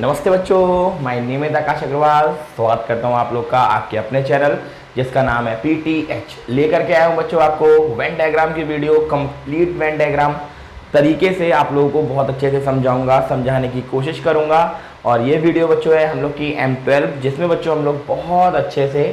नमस्ते बच्चों, my name is आकाश अग्रवाल। स्वागत करता हूँ आप लोग का आपके अपने चैनल जिसका नाम है PTH। लेकर के आया हूँ बच्चों आपको वेन डायग्राम की वीडियो। कंप्लीट वेन डायग्राम तरीके से आप लोगों को बहुत अच्छे से समझाऊंगा, समझाने की कोशिश करूंगा। और ये वीडियो बच्चों है हम लोग की M12, जिसमें बच्चों हम लोग बहुत अच्छे से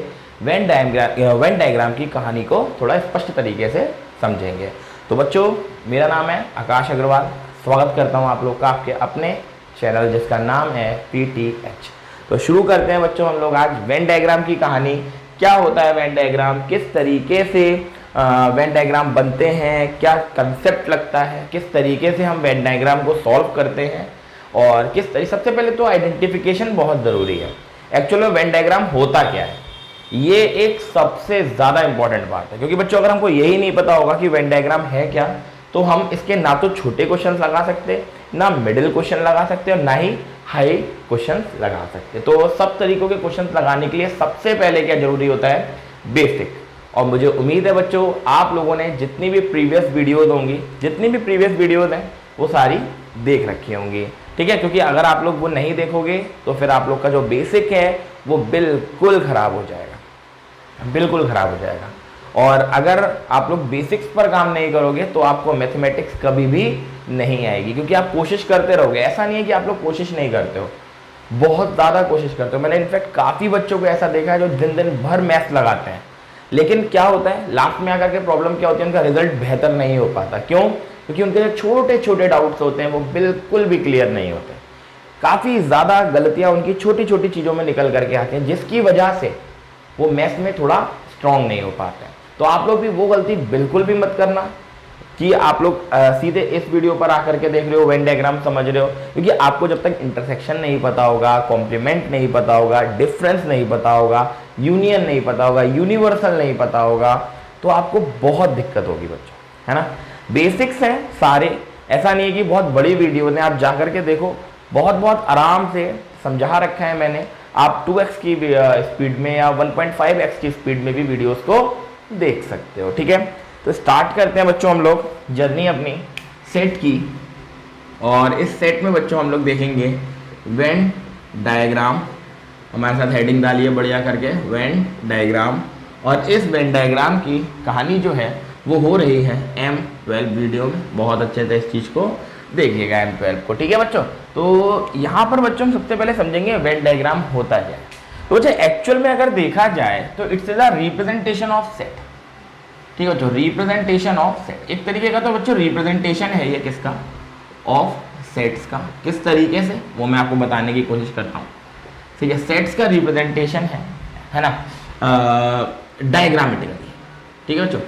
वेन डायग्राम की कहानी को थोड़ा स्पष्ट तरीके से समझेंगे। तो बच्चों, मेरा नाम है आकाश अग्रवाल। स्वागत करता हूँ आप लोग का आपके अपने चैनल जिसका नाम है PTH। तो शुरू करते हैं बच्चों हम लोग आज वेन डायग्राम की कहानी। क्या होता है वेन डायग्राम, किस तरीके से वेन डायग्राम बनते हैं, क्या कंसेप्ट लगता है, किस तरीके से हम वेन डायग्राम को सॉल्व करते हैं और किस तरीके। सबसे पहले तो आइडेंटिफिकेशन बहुत ज़रूरी है। एक्चुअली वेन डायग्राम होता क्या है, ये एक सबसे ज़्यादा इंपॉर्टेंट बात है। क्योंकि बच्चों अगर हमको यही नहीं पता होगा कि वेन डायग्राम है क्या, तो हम इसके ना तो छोटे क्वेश्चन लगा सकते, ना मिडिल क्वेश्चन लगा सकते और ना ही हाई क्वेश्चन लगा सकते। तो सब तरीकों के क्वेश्चन लगाने के लिए सबसे पहले क्या जरूरी होता है, बेसिक। और मुझे उम्मीद है बच्चों आप लोगों ने जितनी भी प्रीवियस वीडियोज होंगी, जितनी भी प्रीवियस वीडियोज हैं वो सारी देख रखी होंगी, ठीक है। क्योंकि अगर आप लोग वो नहीं देखोगे तो फिर आप लोग का जो बेसिक है वो बिल्कुल खराब हो जाएगा, बिल्कुल खराब हो जाएगा। और अगर आप लोग बेसिक्स पर काम नहीं करोगे तो आपको मैथमेटिक्स कभी भी नहीं आएगी। क्योंकि आप कोशिश करते रहोगे, ऐसा नहीं है कि आप लोग कोशिश नहीं करते हो, बहुत ज़्यादा कोशिश करते हो। मैंने इनफैक्ट काफ़ी बच्चों को ऐसा देखा है जो दिन दिन भर मैथ्स लगाते हैं, लेकिन क्या होता है लास्ट में आकर के प्रॉब्लम क्या होती है, उनका रिजल्ट बेहतर नहीं हो पाता। क्यों? क्योंकि उनके जो छोटे छोटे डाउट्स होते हैं वो बिल्कुल भी क्लियर नहीं होते। काफ़ी ज़्यादा गलतियाँ उनकी छोटी छोटी चीज़ों में निकल करके आती हैं, जिसकी वजह से वो मैथ्स में थोड़ा स्ट्रांग नहीं हो पाते हैं। तो आप लोग भी वो गलती बिल्कुल भी मत करना कि आप लोग सीधे इस वीडियो पर आकर के देख रहे हो, वेन डायग्राम समझ रहे हो। क्योंकि आपको जब तक इंटरसेक्शन नहीं पता होगा, कॉम्प्लीमेंट नहीं पता होगा, डिफरेंस नहीं पता होगा, यूनियन नहीं पता होगा, यूनिवर्सल नहीं पता होगा, तो आपको बहुत दिक्कत होगी बच्चों, है ना। बेसिक्स हैं सारे, ऐसा नहीं है कि बहुत बड़ी वीडियो ने, आप जाकर के देखो बहुत बहुत आराम से समझा रखा है मैंने। आप 2x की स्पीड में या 1.5x की स्पीड में भी वीडियोस को देख सकते हो, ठीक है। तो स्टार्ट करते हैं बच्चों हम लोग जर्नी अपनी सेट की। और इस सेट में बच्चों हम लोग देखेंगे वेन डायग्राम। हमारे साथ हेडिंग डालिए बढ़िया करके, वेन डायग्राम। और इस वेन डायग्राम की कहानी जो है वो हो रही है M12 वीडियो में। बहुत अच्छे से इस चीज़ को देखिएगा M12 को, ठीक है बच्चों। तो यहाँ पर बच्चों हम सबसे पहले समझेंगे वेन डायग्राम होता क्या है। तो बच्चों एक्चुअल में अगर देखा जाए तो it's is a representation of set, ठीक है बच्चों, रिप्रेजेंटेशन ऑफ सेट एक तरीके का। तो बच्चों रिप्रेजेंटेशन है ये किसका, ऑफ सेट्स का। किस तरीके से वो मैं आपको बताने की कोशिश करता हूँ, ठीक है। सेट्स का रिप्रेजेंटेशन है ना, डायग्रामेटिकली, ठीक है बच्चों।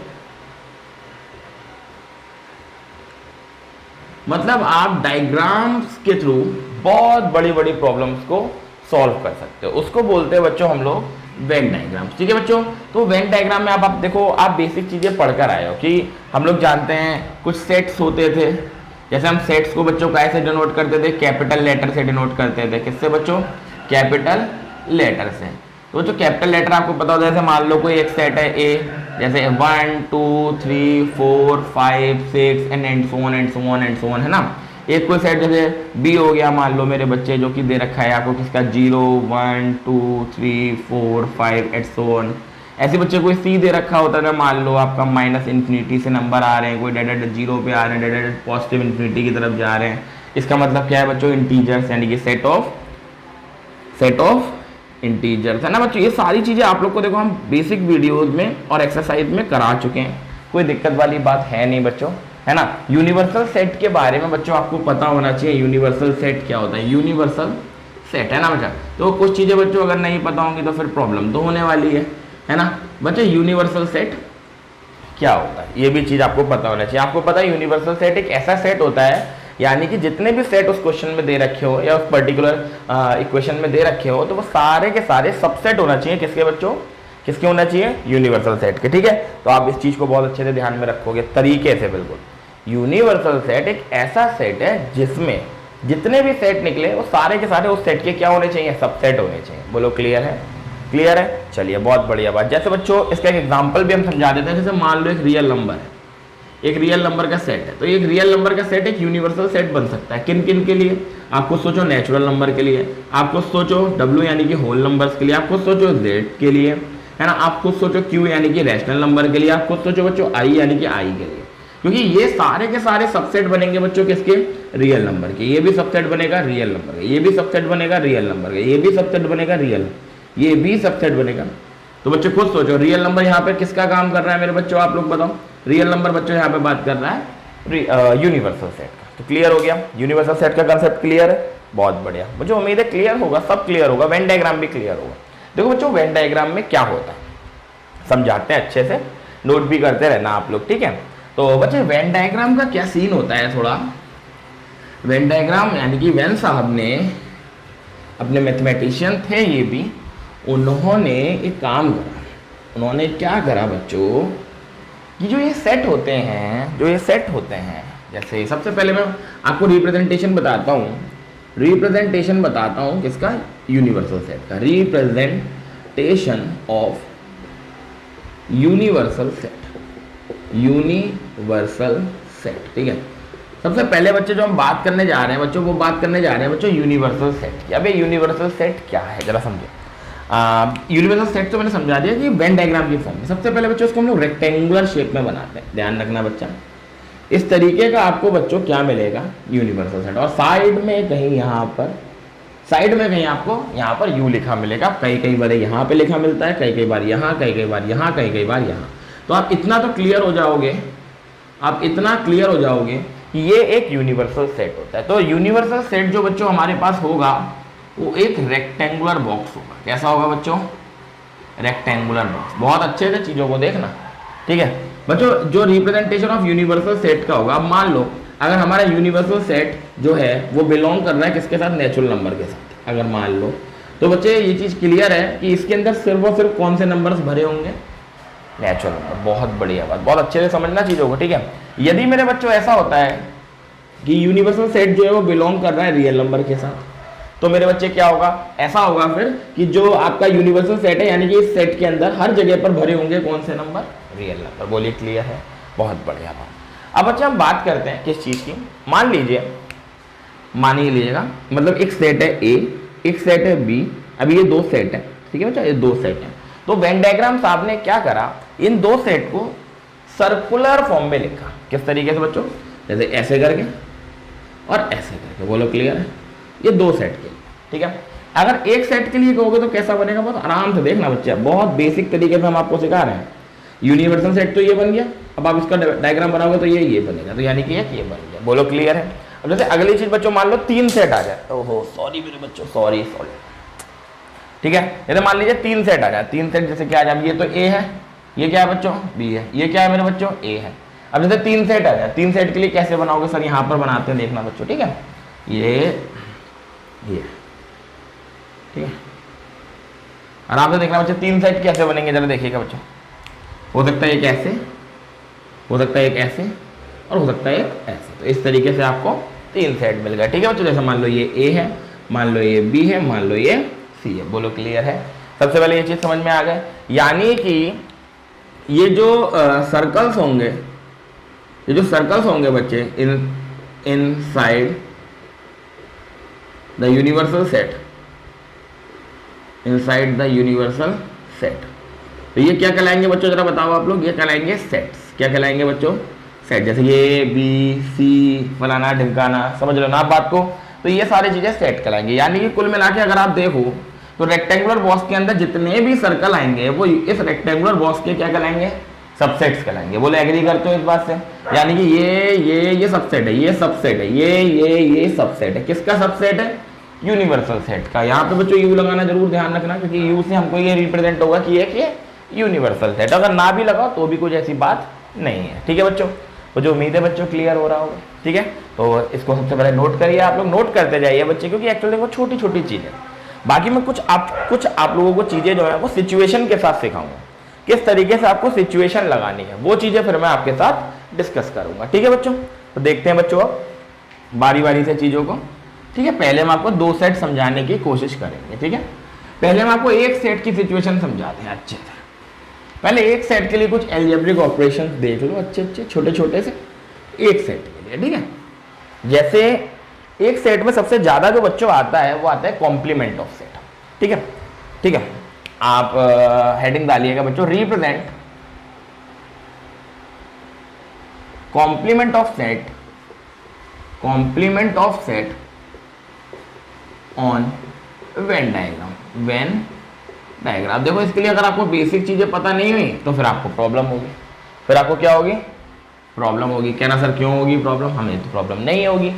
मतलब आप डायग्राम्स के थ्रू बहुत बड़ी बड़ी प्रॉब्लम्स को सॉल्व कर सकते हो, उसको बोलते हैं बच्चों हम लोग वेन डायग्राम्स, ठीक है बच्चों। तो वेन डायग्राम में आप देखो, आप बेसिक चीजें पढ़कर आए हो कि हम लोग जानते हैं कुछ सेट्स होते थे। जैसे हम सेट्स को बच्चों कैसे डिनोट करते थे, कैपिटल लेटर से डिनोट करते थे। किससे बच्चों, कैपिटल लेटर से। तो जो कैपिटल लेटर आपको पता होता है, जैसे मान लो कोई एक सेट है A, जैसे 1 2 3 4 5 6 and so on and so on and so on, है ना। एक कोई सेट जैसे B हो गया, मान लो मेरे बच्चे, जो कि दे रखा है आपको किसका, 0 1 2 3 4 5 एंड सो ऑन। ऐसे बच्चे कोई C दे रखा होता है, मान लो आपका माइनस इन्फिनिटी से नंबर आ रहे हैं, कोई डेड 0 पे आ रहे हैं, डेड पॉजिटिव इन्फिनिटी की तरफ जा रहे हैं। इसका मतलब क्या है बच्चों, इंटीजर्स, यानी कि सेट ऑफ इंटीजर्स, है ना बच्चों। ये सारी चीजें आप लोग को देखो हम बेसिक वीडियोज में और एक्सरसाइज में करा चुके हैं, कोई दिक्कत वाली बात है नहीं बच्चों, है ना। यूनिवर्सल सेट के बारे में बच्चों आपको पता होना चाहिए, यूनिवर्सल सेट क्या होता है, यूनिवर्सल सेट, है ना बच्चा। तो कुछ चीजें बच्चों अगर नहीं पता होंगी तो फिर प्रॉब्लम तो होने वाली है ना बच्चों। यूनिवर्सल सेट क्या होता है ये भी चीज आपको पता होना चाहिए। आपको पता है यूनिवर्सल सेट एक ऐसा सेट होता है, यानी कि जितने भी सेट उस क्वेश्चन में दे रखे हो या उस पर्टिकुलर इक्वेशन में दे रखे हो, तो वो सारे के सारे सबसेट होना चाहिए किसके बच्चों, किसके होना चाहिए, यूनिवर्सल सेट के, ठीक है। तो आप इस चीज को बहुत अच्छे से ध्यान में रखोगे तरीके से, बिल्कुल। यूनिवर्सल सेट एक ऐसा सेट है जिसमें जितने भी सेट निकले वो सारे के सारे उस सेट के क्या होने चाहिए, सबसेट होने चाहिए। बोलो क्लियर है, क्लियर है। चलिए बहुत बढ़िया बात। जैसे बच्चों इसका एक एग्जांपल भी हम समझा देते हैं। जैसे मान लो एक रियल नंबर है, एक रियल नंबर का सेट है। तो एक रियल नंबर का सेट एक यूनिवर्सल सेट बन सकता है किन किन के लिए? आप खुद सोचो, नेचुरल नंबर के लिए, आप खुद सोचो W यानी कि होल नंबर्स के लिए, आप खुद सोचो Z के लिए, है ना, आप खुद सोचो Q यानी कि रैशनल नंबर के लिए, आप खुद सोचो बच्चों I यानी कि I के लिए। क्योंकि ये सारे के सारे सबसेट बनेंगे बच्चों किसके? रियल नंबर के। ये भी सबसेट बनेगा रियल नंबर का, ये भी सबसेट बनेगा रियल नंबर का, ये भी सबसेट बनेगा रियल, ये भी सबसेट बनेगा। तो बच्चों खुद सोचो, रियल नंबर यहाँ पे किसका काम कर रहा है मेरे बच्चों? आप लोग बताओ। रियल नंबर बच्चों यहाँ पे बात कर रहा है यूनिवर्सल सेट का। तो क्लियर हो गया, यूनिवर्सल सेट का कंसेप्ट क्लियर है, बहुत बढ़िया। मुझे उम्मीद है क्लियर होगा, सब क्लियर होगा, वेन डायग्राम भी क्लियर होगा। देखो बच्चों, वेन डायग्राम में क्या होता है समझाते हैं अच्छे से, नोट भी करते रहना आप लोग, ठीक है। तो बच्चे वेन डायग्राम का क्या सीन होता है थोड़ा। वेन डायग्राम यानी कि वेन साहब ने, अपने मैथमेटिशियन थे ये भी, उन्होंने एक काम करा। उन्होंने क्या करा बच्चों कि जो ये सेट होते हैं, जो ये सेट होते हैं, जैसे सबसे पहले मैं आपको रिप्रेजेंटेशन बताता हूँ, रिप्रेजेंटेशन बताता हूँ किसका? यूनिवर्सल सेट का। Representation of universal set, universal set, ठीक है। सबसे पहले बच्चे जो हम बात करने जा रहे हैं बच्चों, वो बात करने जा रहे हैं बच्चों यूनिवर्सल सेट की। अब ये यूनिवर्सल सेट क्या है जरा समझो। यूनिवर्सल सेट तो मैंने समझा दिया कि वेन डायग्राम की फॉर्म में। सबसे पहले बच्चों इसको हम लोग रेक्टेंगुलर शेप में बनाते हैं, ध्यान रखना बच्चा। इस तरीके का आपको बच्चों क्या मिलेगा? Universal set. और साइड में कहीं यहाँ पर, साइड में कहीं आपको यहाँ पर यू लिखा मिलेगा, कई कई बार यहाँ पे लिखा मिलता है, कई कई बार यहाँ, कई कई बार यहाँ, कई कई बार यहाँ। तो आप इतना तो क्लियर हो जाओगे, आप इतना क्लियर हो जाओगे कि ये एक यूनिवर्सल सेट होता है। तो यूनिवर्सल सेट जो बच्चों हमारे पास होगा वो एक रेक्टेंगुलर बॉक्स होगा। कैसा होगा बच्चों? Rectangular box. बहुत अच्छे से चीजों को देखना, ठीक है बच्चों। जो रिप्रेजेंटेशन ऑफ यूनिवर्सल सेट का होगा, अब मान लो अगर हमारा यूनिवर्सल सेट जो है वो बिलोंग कर रहा है किसके साथ? नेचुरल नंबर के साथ। अगर मान लो तो बच्चे ये चीज क्लियर है कि इसके अंदर सिर्फ और सिर्फ कौन से नंबर्स भरे होंगे? Natural number. बहुत बढ़िया बात, बहुत अच्छे से समझना चीजों को, ठीक है। यदि मेरे बच्चों ऐसा होता है कि यूनिवर्सल सेट जो है वो बिलोंग कर रहा है रियल नंबर के साथ, तो मेरे बच्चे क्या होगा? ऐसा होगा फिर कि जो आपका यूनिवर्सल सेट है, यानी कि इस सेट के अंदर हर जगह पर भरे होंगे कौन से नंबर? Real number. बोलिए क्लियर है? बहुत बढ़िया बात। अब बच्चे हम बात करते हैं किस चीज की। मान लीजिए, मान ही लीजिएगा, मतलब एक सेट है A, एक सेट है B। अभी ये दो सेट है, ठीक है बच्चा, ये दो सेट है। तो वेन डायग्राम साहब ने क्या करा, इन दो सेट को सर्कुलर फॉर्म में लिखा। किस तरीके से बच्चों? जैसे ऐसे करके और ऐसे करके। बोलो क्लियर है? ये दो सेट के, ठीक है। अगर एक सेट के लिए कहोगे तो कैसा बनेगा? बहुत आराम से देखना बच्चा, बहुत बेसिक तरीके से हम आपको सिखा रहे हैं। यूनिवर्सल सेट तो ये बन गया, अब आप इसका डायग्राम बनाओगे तो ये बनेगा, तो यानी कि ये बन गया। बोलो क्लियर है? अब जैसे अगली चीज बच्चों, मान लो तीन सेट आ जाए। ओहो सॉरी मेरे बच्चों, सॉरी, ठीक है। जैसे मान लीजिए तीन सेट आ जाए, तीन सेट जैसे क्या आ जाए? ये तो A है, ये क्या है बच्चों? B है, ये क्या है मेरे बच्चों? A है। अब जैसे तीन सेट आ जाए, तीन सेट के लिए कैसे बनाओगे सर? यहाँ पर बनाते हैं, देखना बच्चों, ठीक है। ये ठीक है, आराम से देखना बच्चों, तीन सेट कैसे बनेंगे जरा देखिएगा बच्चों। हो सकता है एक ऐसे, हो सकता है एक ऐसे, और हो सकता है एक ऐसे। तो इस तरीके से आपको तीन सेट मिल गया, ठीक है बच्चों। जैसे मान लो ये A है, मान लो ये B है, मान लो ये C है। बोलो क्लियर है? सबसे पहले ये चीज समझ में आ गए, यानी कि ये जो सर्कल्स होंगे, ये जो सर्कल्स होंगे बच्चे inside the universal set, inside the universal set, तो ये क्या कहलाएंगे बच्चों? जरा बताओ आप लोग। ये कहलाएंगे सेट्स। क्या कहलाएंगे बच्चों? सेट। जैसे ये B, C, फलाना ढिमकाना, समझ लो ना आप बात को। तो ये सारी चीजें सेट कहलाएंगे। यानी कि कुल मिला के अगर आप देखो तो रेक्टेंगुलर बॉक्स के अंदर जितने भी सर्कल आएंगे वो इस रेक्टेंगुलर बॉक्स के क्या कहलाएंगे? सबसेट्स कहलाएंगे। बोले एग्री करते हो इस बात से? यानी कि ये सबसेट है, ये सबसेट है, ये सबसेट है। किसका सबसेट है? यूनिवर्सल सेट का। यहाँ पे बच्चों यू लगाना जरूर ध्यान रखना, क्योंकि यू से हमको ये रिप्रेजेंट होगा कि ये यूनिवर्सल सेट। अगर ना भी लगाओ तो भी कुछ ऐसी बात नहीं है, ठीक है बच्चों। तो जो उम्मीद है बच्चों क्लियर हो रहा होगा, ठीक है। तो इसको सबसे पहले नोट करिए, आप लोग नोट करते जाइए बच्चे, क्योंकि एक्चुअली वो छोटी छोटी चीज़ है। बाकी मैं कुछ आप लोगों को चीज़ें जो है वो सिचुएशन के साथ सिखाऊंगा, किस तरीके से आपको सिचुएशन लगानी है, वो चीज़ें फिर मैं आपके साथ डिस्कस करूंगा, ठीक है बच्चों। तो देखते हैं बच्चों अब बारी बारी से चीज़ों को, ठीक है। पहले हम आपको दो सेट समझाने की कोशिश करेंगे, ठीक है। पहले हम आपको एक सेट की सिचुएशन समझाते हैं अच्छे से। पहले एक सेट के लिए कुछ एल्जेब्रिक ऑपरेशंस देख लो अच्छे अच्छे छोटे छोटे से, एक सेट के लिए, ठीक है। जैसे एक सेट में सबसे ज्यादा जो बच्चों आता है वो आता है कॉम्प्लीमेंट ऑफ सेट, ठीक है, ठीक है। आप हेडिंग डालिएगा बच्चों, represent complement of set, complement of set on Venn diagram, Venn diagram. देखो इसके लिए अगर आपको बेसिक चीजें पता नहीं हुई तो फिर आपको प्रॉब्लम होगी, फिर आपको क्या होगी, प्रॉब्लम होगी। कहना सर क्यों होगी प्रॉब्लम, हमें तो प्रॉब्लम नहीं होगी,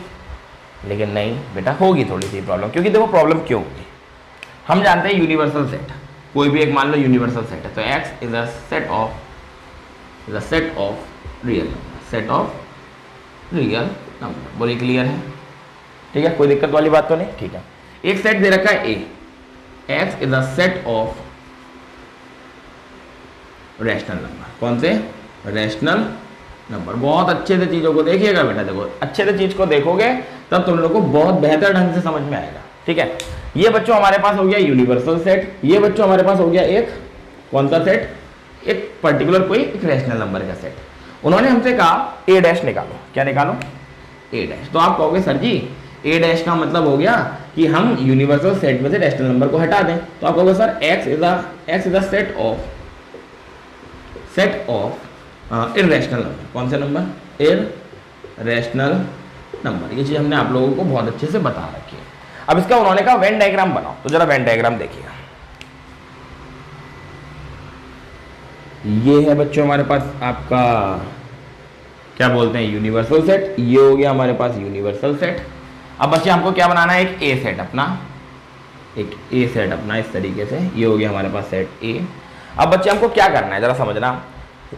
लेकिन नहीं बेटा होगी थोड़ी सी प्रॉब्लम। क्योंकि देखो प्रॉब्लम क्यों होगी, हम जानते हैं यूनिवर्सल सेट, कोई भी एक मान लो यूनिवर्सल सेट है, तो x is a set of, is a set of real number, set of real number. बोलिए क्लियर है, ठीक है, कोई दिक्कत वाली बात तो नहीं, ठीक है। एक सेट दे रखा है ए, x is a set of rational number. कौन से, रैशनल नंबर। बहुत अच्छे से चीजों को देखिएगा बेटा, देखो अच्छे से चीज को देखोगे तब तुम लोग को बहुत बेहतर ढंग से समझ में आएगा, ठीक है। ये बच्चों हमारे पास हो गया यूनिवर्सल सेट, ये बच्चों हमारे पास हो गया एक कौन सा सेट, एक पर्टिकुलर कोई एक रैशनल नंबर का सेट। उन्होंने हमसे कहा ए डैश निकालो, क्या निकालो, ए डैश। तो आप कहोगे सर जी ए डैश का मतलब हो गया कि हम यूनिवर्सल सेट में से रैशनल नंबर को हटा दें। तो आप कहोगे sir x is a set of irrational number. कौन से नंबर, इररेशनल नंबर। ये चीज हमने आप लोगों को बहुत अच्छे से बता रखी है। अब इसका उन्होंने कहा वेन डायग्राम बनाओ, तो जरा वेन डायग्राम देखिएगा। ये है बच्चों हमारे पास आपका क्या बोलते हैं यूनिवर्सल सेट, ये हो गया हमारे पास यूनिवर्सल सेट। अब बच्चे हमको क्या बनाना है, एक ए सेट अपना, एक ए सेट अपना इस तरीके से, ये हो गया हमारे पास सेट ए। अब बच्चे हमको क्या करना है जरा समझना,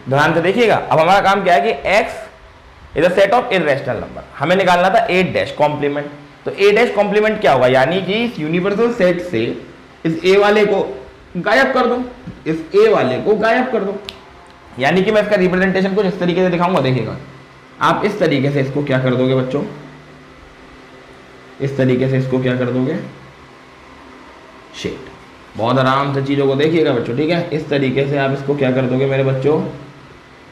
ध्यान से देखिएगा। अब हमारा काम क्या है कि x is a set of irrational number, हमें निकालना था ए डैश कॉम्प्लीमेंट। तो ए डैश कॉम्प्लीमेंट क्या होगा, यानी कि इस यूनिवर्सल सेट से इस ए वाले को गायब कर दो, इस ए वाले को गायब कर दो। यानी कि मैं इसका रिप्रेजेंटेशन कुछ इस तरीके से दिखाऊंगा, देखिएगा आप इस तरीके से इसको क्या कर दोगे बच्चों, इस तरीके से इसको क्या कर दोगे, शेड। बहुत आराम से चीज़ों को देखिएगा बच्चों, ठीक है। इस तरीके से आप इसको क्या कर दोगे मेरे बच्चों,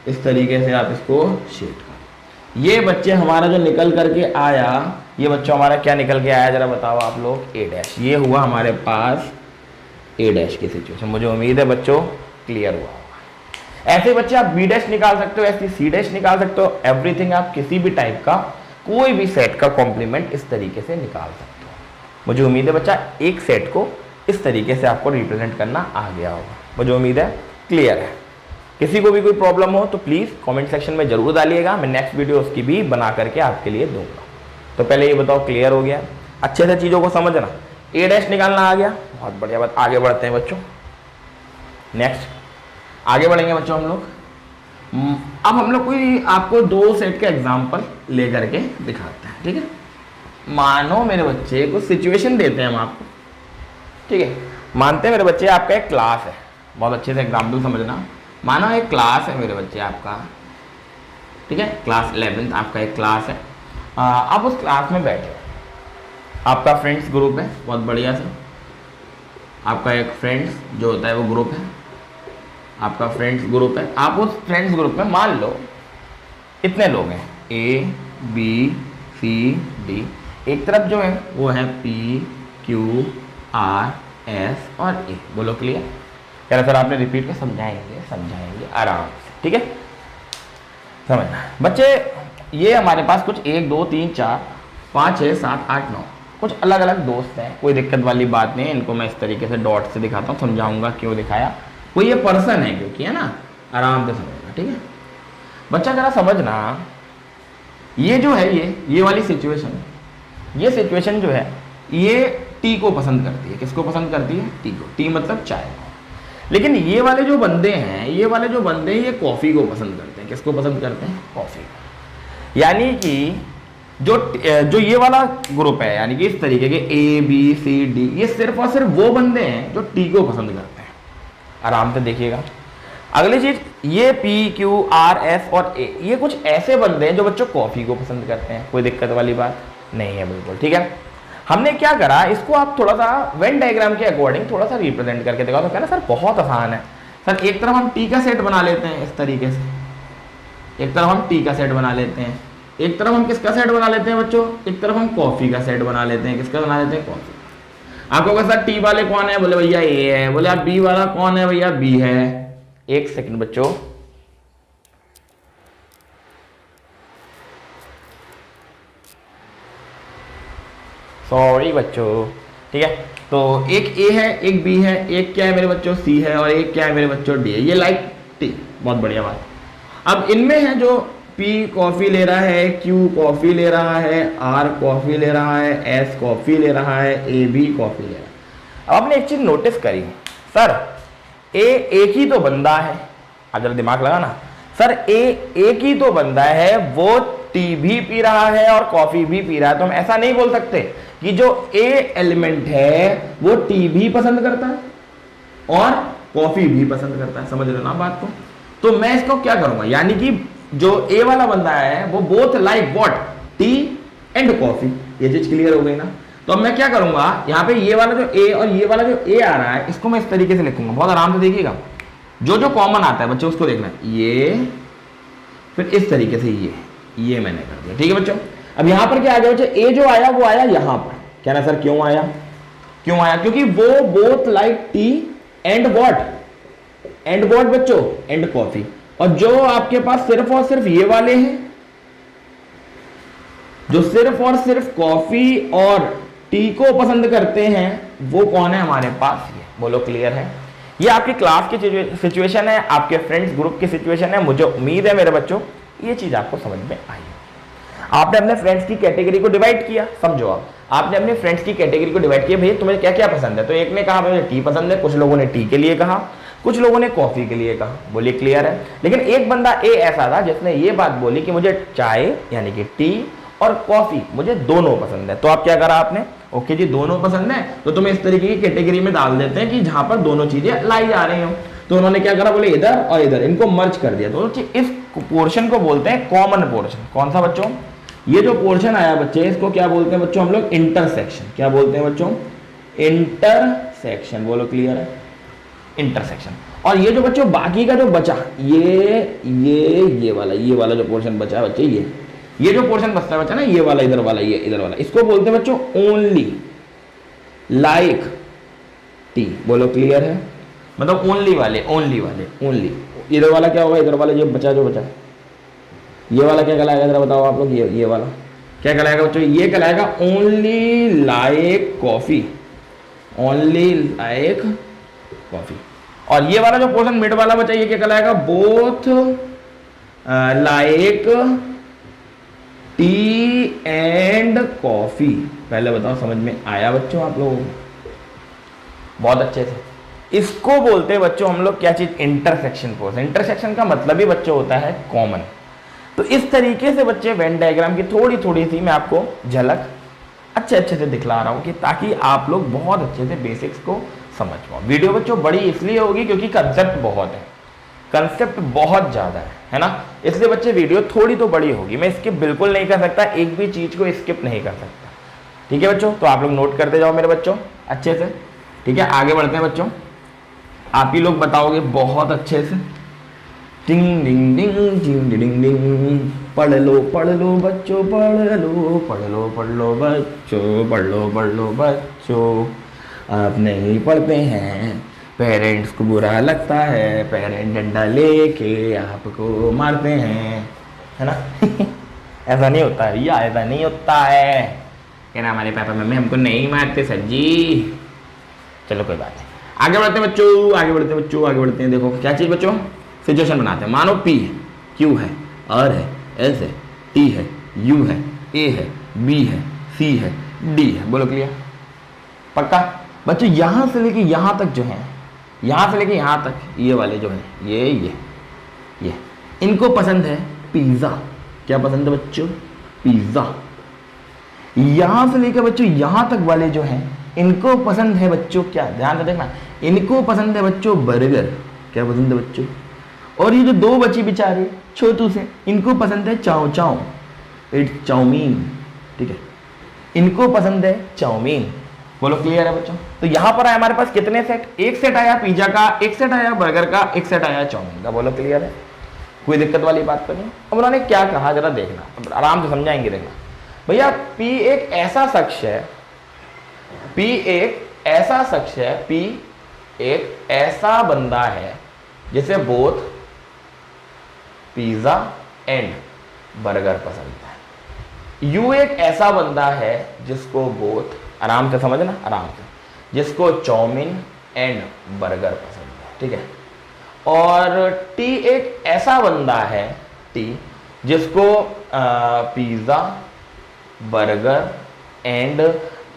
इस तरीके से आप इसको शेड कर। ये बच्चे हमारा जो निकल करके आया, ये बच्चों हमारा क्या निकल के आया जरा बताओ आप लोग, ए डैश। ये हुआ हमारे पास ए डैश की सिचुएशन। मुझे उम्मीद है बच्चों क्लियर हुआ होगा। ऐसे बच्चे आप बी डैश निकाल सकते हो, ऐसे सी डैश निकाल सकते हो, एवरीथिंग आप किसी भी टाइप का कोई भी सेट का कॉम्प्लीमेंट इस तरीके से निकाल सकते हो। मुझे उम्मीद है बच्चा एक सेट को इस तरीके से आपको रिप्रेजेंट करना आ गया होगा, मुझे उम्मीद है क्लियर है। किसी को भी कोई प्रॉब्लम हो तो प्लीज़ कमेंट सेक्शन में जरूर डालिएगा, मैं नेक्स्ट वीडियो उसकी भी बना करके आपके लिए दूंगा। तो पहले ये बताओ क्लियर हो गया, अच्छे से चीज़ों को समझना। ए डैश निकालना आ गया, बहुत बढ़िया बात। आगे बढ़ते हैं बच्चों, नेक्स्ट आगे बढ़ेंगे बच्चों हम लोग। अब हम लोग कोई आपको दो सेट के एग्जाम्पल ले करके दिखाते हैं, ठीक है। मानो मेरे बच्चे कुछ सिचुएशन देते हैं हम आपको, ठीक है। मानते हैं मेरे बच्चे आपका एक क्लास है, बहुत अच्छे से एग्जाम्पल समझना। मानो एक क्लास है मेरे बच्चे आपका, ठीक है, क्लास 11th आपका एक क्लास है। आप उस क्लास में बैठे हो, आपका फ्रेंड्स ग्रुप है, बहुत बढ़िया से आपका एक फ्रेंड्स जो होता है वो ग्रुप है, आपका फ्रेंड्स ग्रुप है। आप उस फ्रेंड्स ग्रुप में मान लो इतने लोग हैं, ए बी सी डी। एक तरफ जो है वो है पी क्यू आर एस और ए। बोलो क्लियर, कह रहा सर आपने रिपीट कर समझाएंगे आराम से, ठीक है। समझना बच्चे, ये हमारे पास कुछ 1 2 3 4 5 6 7 8 9 कुछ अलग अलग दोस्त हैं, कोई दिक्कत वाली बात नहीं है। इनको मैं इस तरीके से डॉट से दिखाता हूँ, समझाऊंगा क्यों दिखाया। कोई ये पर्सन है क्योंकि, है ना, आराम से समझना, ठीक है। बच्चा जरा समझना, ये जो है ये वाली सिचुएशन, ये सिचुएशन जो है ये टी को पसंद करती है। किसको पसंद करती है, टी को। टी मतलब चाय को। लेकिन ये वाले जो बंदे हैं, ये कॉफ़ी को पसंद करते हैं। किसको पसंद करते हैं, कॉफ़ी को। यानी कि जो ये वाला ग्रुप है, यानी कि इस तरीके के ए बी सी डी, ये सिर्फ और सिर्फ वो बंदे हैं जो टी को पसंद करते हैं। आराम से देखिएगा। अगली चीज, ये पी क्यू आर एस और ए, ये कुछ ऐसे बंदे हैं जो बच्चों कॉफ़ी को पसंद करते हैं। कोई दिक्कत वाली बात नहीं है, बिल्कुल ठीक है। हमने क्या करा, इसको आप थोड़ा सा वेन डायग्राम के अकॉर्डिंग थोड़ा सा रिप्रेजेंट करके दिखाओ। तो कहना सर बहुत आसान है, सर एक तरफ हम टी का सेट बना लेते हैं इस तरीके से, एक तरफ हम टी का सेट बना लेते हैं, एक तरफ हम किसका सेट बना लेते हैं बच्चों, एक तरफ हम कॉफी का सेट बना लेते हैं। किसका बना लेते हैं? कॉफी। आपको कहा सर टी वाले कौन है, बोले भैया ए है, बोले आप बी वाला कौन है, भैया बी है। एक सेकंड बच्चों, सॉरी बच्चों, ठीक है। तो एक ए है, एक बी है, एक क्या है मेरे बच्चों सी है, और एक क्या है मेरे बच्चों डी है। ये लाइक टी, बहुत बढ़िया बात। अब इनमें है जो P कॉफी ले रहा है, Q कॉफी ले रहा है, R कॉफी ले रहा है, S कॉफी ले रहा है, A भी कॉफी ले रहा है। अब आपने एक चीज नोटिस करी, सर A एक ही तो बंदा है, आप जरा दिमाग लगा ना, सर A एक ही तो बंदा है, वो टी भी पी रहा है और कॉफी भी पी रहा है। तो हम ऐसा नहीं बोल सकते कि जो A एलिमेंट है वो टी भी पसंद करता है और कॉफी भी पसंद करता है। समझ रहे हो ना बात को? तो मैं इसको क्या करूंगा, यानी कि जो ए वाला बंदा है वो both like what, T and coffee. ये चीज क्लियर हो गई ना? तो अब मैं क्या करूंगा, यहाँ पे ये वाला जो ए और ये वाला जो ए आ रहा है, इसको मैं इस तरीके से लिखूंगा, बहुत आराम से देखिएगा। जो जो कॉमन आता है बच्चों उसको देखना, ये फिर इस तरीके से ये मैंने कर दिया, ठीक है बच्चों। अब यहां पर क्या आ गया बच्चों, ए जो आया वो आया यहां पर। क्या ना सर क्यों आया, क्यों आया? क्योंकि वो both like T and what, and what बच्चों, एंड कॉफी। और जो आपके पास सिर्फ और सिर्फ ये वाले हैं, जो सिर्फ और सिर्फ कॉफी और टी को पसंद करते हैं, वो कौन है हमारे पास? ये बोलो, क्लियर है? ये आपकी क्लास की सिचुएशन है, आपके फ्रेंड्स ग्रुप की सिचुएशन है। मुझे उम्मीद है मेरे बच्चों ये चीज आपको समझ में आई। आपने अपने फ्रेंड्स की कैटेगरी को डिवाइड किया, समझो आपने अपने फ्रेंड्स की कैटेगरी को डिवाइड किया, भैया तुम्हें क्या क्या पसंद है। तो एक ने कहा मुझे टी पसंद है, कुछ लोगों ने टी के लिए कहा, कुछ लोगों ने कॉफी के लिए कहा। बोलिए क्लियर है? लेकिन एक बंदा ए ऐसा था जिसने ये बात बोली कि मुझे चाय यानी कि टी और कॉफी मुझे दोनों पसंद है। तो आप क्या करा आपने, ओके जी दोनों पसंद है तो तुम्हें इस तरीके की कैटेगरी में डाल देते हैं कि जहां पर दोनों चीजें लाई जा रही हो। तो उन्होंने क्या करा, बोले इधर और इधर इनको मर्ज कर दिया। तो इस पोर्शन को बोलते हैं कॉमन पोर्शन। कौन सा बच्चों? ये जो पोर्शन आया बच्चे, इसको क्या बोलते हैं बच्चों हम लोग? इंटरसेक्शन। क्या बोलते हैं बच्चों? इंटरसेक्शन। बोलो क्लियर है? इंटरसेक्शन। और ये जो बच्चों बाकी का जो बचा, ये वाला जो पोर्शन बचा है बच्चे, ये जो पोर्शन बचता है बच्चा ना, ये वाला इधर वाला, ये इधर वाला, इसको बोलते हैं बच्चों ओनली लाइक टी। बोलो क्लियर है? मतलब ओनली वाले, ओनली। इधर वाला क्या होगा, इधर वाला जो बचा ये वाला क्या कहलाएगा जरा बताओ आप लोग? ये वाला क्या कहलाएगा बच्चों? ये कहलाएगा only like coffee, only like coffee. और ये वाला जो पोर्शन मिड वाला बचा, ये क्या कहलाएगा? Both like T and coffee. पहले बताओ समझ में आया बच्चों आप लोगों को? बहुत अच्छे से। इसको बोलते हैं बच्चों हम लोग क्या चीज? Intersection portion. इंटरसेक्शन का मतलब ही बच्चों होता है कॉमन। तो इस तरीके से बच्चे वेन डायग्राम की थोड़ी थोड़ी सी मैं आपको झलक अच्छे से दिखला रहा हूं कि ताकि आप लोग बहुत अच्छे से बेसिक्स को समझ पाओ। वीडियो बच्चों बड़ी इसलिए होगी क्योंकि कंसेप्ट बहुत है, कंसेप्ट बहुत ज्यादा है ना, इसलिए बच्चे वीडियो थोड़ी तो बड़ी होगी। मैं स्किप बिल्कुल नहीं कर सकता, एक भी चीज को स्किप नहीं कर सकता। ठीक है बच्चों? तो आप लोग नोट करते जाओ मेरे बच्चों अच्छे से। ठीक है, आगे बढ़ते हैं बच्चों। आप ही लोग बताओगे बहुत अच्छे से। टिंग डिंग डिंग डिंग डिंग डिंग। पढ़ लो बच्चों, पढ़ लो बच्चों। आप नहीं पढ़ते हैं, पेरेंट्स को बुरा लगता है, पेरेंट डंडा लेके आपको मारते हैं, है ना? ऐसा नहीं होता है भैया, ऐसा नहीं होता है। क्या ना हमारे पापा मम्मी हमको नहीं मारते सर जी। चलो कोई बात नहीं, आगे बढ़ते हैं बच्चों, आगे बढ़ते हैं। देखो क्या चीज बच्चों, सिचुएशन बनाते हैं। मानो P है, Q है, R है, S है, T है, U है, A है, B है, C है, D है। बोलो क्लियर? पक्का बच्चों? यहां से लेके यहां तक जो है, यहां से लेके यहां तक ये वाले जो है, ये इनको पसंद है पिज्जा। क्या पसंद है बच्चों? पिज्जा। यहां से लेकर बच्चों यहां तक वाले जो हैं, इनको पसंद है बच्चों क्या? ध्यान से देखना, इनको पसंद है बच्चों बर्गर। क्या पसंद है बच्चों? और ये जो दो बची बेचारे छोटू से, इनको पसंद है चाउमीन। ठीक है, इनको पसंद है चाउमीन। बोलो क्लियर है बच्चों। तो यहां पर आया हमारे पास कितने सेट, एक सेट आया पिज्जा का, एक सेट आया बर्गर का, एक सेट आया चाउमीन का। बोलो क्लियर है, कोई दिक्कत वाली बात तो नहीं। अब उन्होंने क्या कहा जरा देखना, आराम से समझाएंगे देखना। भैया पी एक ऐसा शख्स है, पी एक ऐसा शख्स है, पी एक ऐसा बंदा है जिसे बोथ पिज्जा एंड बर्गर पसंद है। यू एक ऐसा बंदा है जिसको बोथ, आराम से समझना आराम से, जिसको चाउमीन एंड बर्गर पसंद है, ठीक है। और टी एक ऐसा बंदा है, टी जिसको पिज्जा बर्गर एंड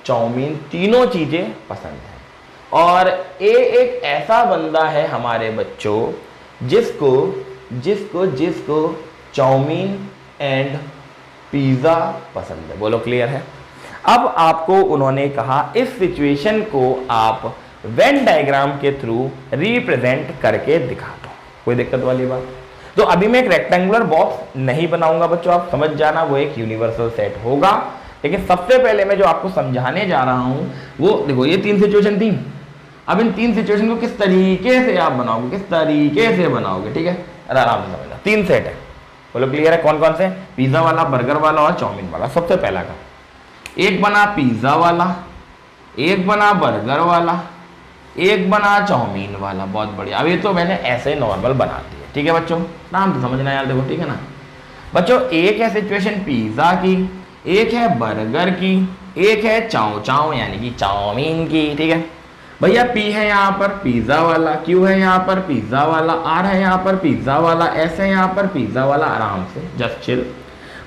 चाउमीन तीनों चीजें पसंद है। और ए एक ऐसा बंदा है हमारे बच्चों जिसको जिसको जिसको चाउमीन एंड पिज्जा पसंद है। बोलो क्लियर है। अब आपको उन्होंने कहा इस सिचुएशन को आप वेन डायग्राम के थ्रू रिप्रेजेंट करके दिखा दो। कोई दिक्कत वाली बात। तो अभी मैं एक रेक्टेंगुलर बॉक्स नहीं बनाऊंगा बच्चों, आप समझ जाना, वो एक यूनिवर्सल सेट होगा। लेकिन सबसे पहले मैं जो आपको समझाने जा रहा हूं वो देखो, ये तीन सिचुएशन थी। अब इन तीन सिचुएशन को किस तरीके से आप बनाओगे, किस तरीके से बनाओगे, ठीक है, आराम से समझना। तीन सेट है, बोलो क्लियर है। कौन कौन से, पिज्जा वाला, बर्गर वाला और चाउमीन वाला। सबसे पहला का एक बना पिज्जा वाला, एक बना बर्गर वाला, एक बना चाउमीन वाला। बहुत बढ़िया। अब ये तो मैंने ऐसे नॉर्मल बना दिया, ठीक है बच्चों, आराम से समझना यार, देखो ठीक है ना बच्चों। एक है सिचुएशन पिज्जा की, एक है बर्गर की, एक है चाउ चाउ यानी कि चाउमीन की, ठीक है भैया। पी है यहाँ पर पिज्जा वाला, क्यू है यहाँ पर पिज्जा वाला, आर है यहाँ पर पिज्जा वाला, एस है यहाँ पर पिज्जा वाला। आराम से जस्ट चिल।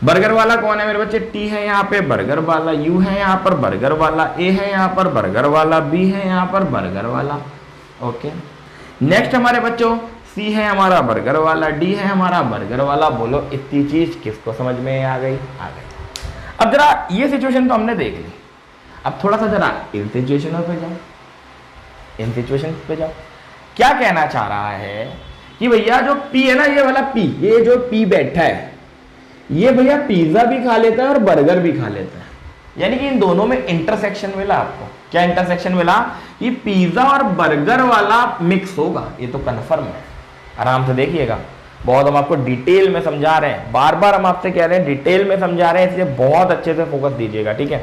बर्गर वाला कौन है मेरे बच्चे, टी है यहाँ पे बर्गर वाला, यू है यहाँ पर बर्गर वाला, ए है यहाँ पर बर्गर वाला, बी है यहाँ पर बर्गर वाला। ओके, नेक्स्ट हमारे बच्चों सी है हमारा बर्गर वाला, डी है हमारा बर्गर वाला। बोलो इतनी चीज किसको समझ में आ गई, आ गई। अब जरा ये सिचुएशन तो हमने देख ली, अब थोड़ा सा जरा इन सिचुएशनों पे जाओ, इन सिचुएशन पे जाओ। क्या कहना चाह रहा है कि भैया जो पी है ना, ये वाला पी, ये जो पी बैठा है, ये भैया पिज्जा भी खा लेता है और बर्गर भी खा लेता है। यानी कि इन दोनों में इंटरसेक्शन मिला आपको। क्या इंटरसेक्शन मिला कि पिज्जा और बर्गर वाला मिक्स होगा, ये तो कन्फर्म है। आराम से देखिएगा, बहुत हम आपको डिटेल में समझा रहे हैं, बार बार हम आपसे कह रहे हैं डिटेल में समझा रहे हैं, इसलिए बहुत अच्छे से फोकस दीजिएगा, ठीक है।